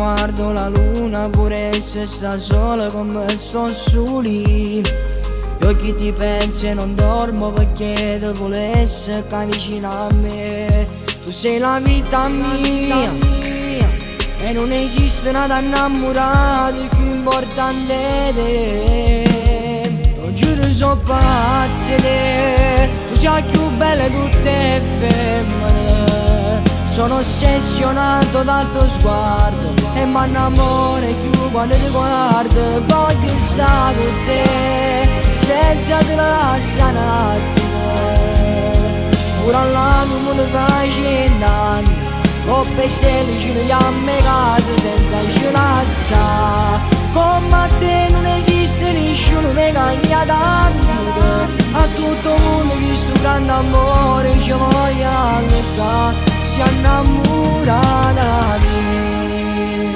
guardo la luna pure se sta sola con me sto soli. Gli occhi ti pensi e non dormo perché ti volesse che vicino a me. Tu sei la vita mia e non esiste nada innamorato più importante di te. Ti giuro so pazza te, tu sei più bella di tutte le femmine. Sono ossessionato dal tuo sguardo e mi innamoro più quando ti guardo. Voglio stare con te senza te lasciare un attimo. Pure all'anno me ne fai 100 anni, coppe stelle vicino a me casa senza ci lasciare. Come a te non esiste nessuno che cambia tanto. A tutto il mondo che sto grande amore ci voglio allontanare. Si innamora da me,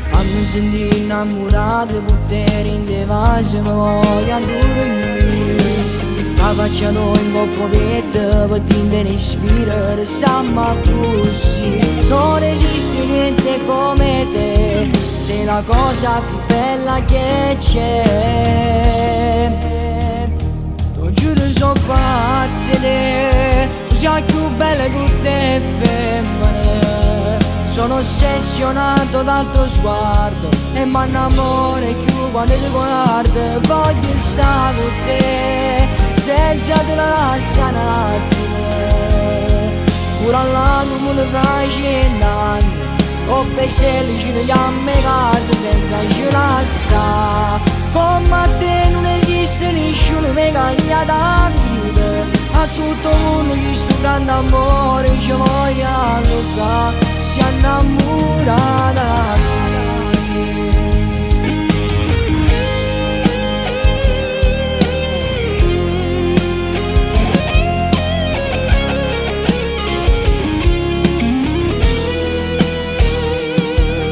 fammi sentire innamorato, potere in te vaso, voglio dormire. La faccia noi in coppa petto, per te ne ispira, restiamo così. Non esiste niente come te, sei la cosa più bella che c'è. Ti giuro so pazza te, tu sei più bella di tutte le femmine. Sono ossessionato dal tuo sguardo e mi innamoro più quando ti guardo. Voglio stare con te senza te lasciare un attimo. Pure all'anno me ne fai 100 anni, coppe stelle vicino a me casa senza ci lasciare. Come a te non esiste nessuno che cambia tanto. A tutto il mondo che sto grande amore ci voglio allontanare. Si innamora da me.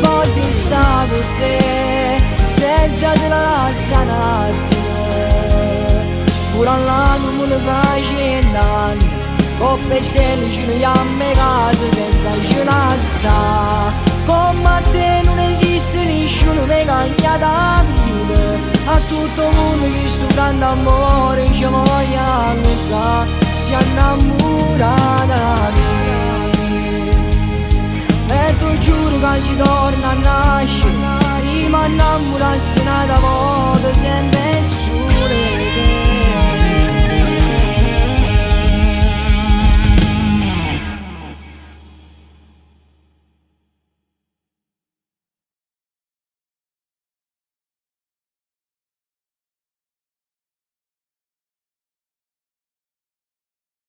Voglio stare con te senza te lasciare un attimo. Pure all'anno me ne fai 100 anni, coppe stelle vicino a me casa senza ci lasciare. Come a te non esiste nessuno che cambia tanto. A tutto il mondo che sto grande amore ci voglio allontanare. Si innamora da me. E tu giuro che si torna a nascere, io mi innamorassi una volta sempre sole.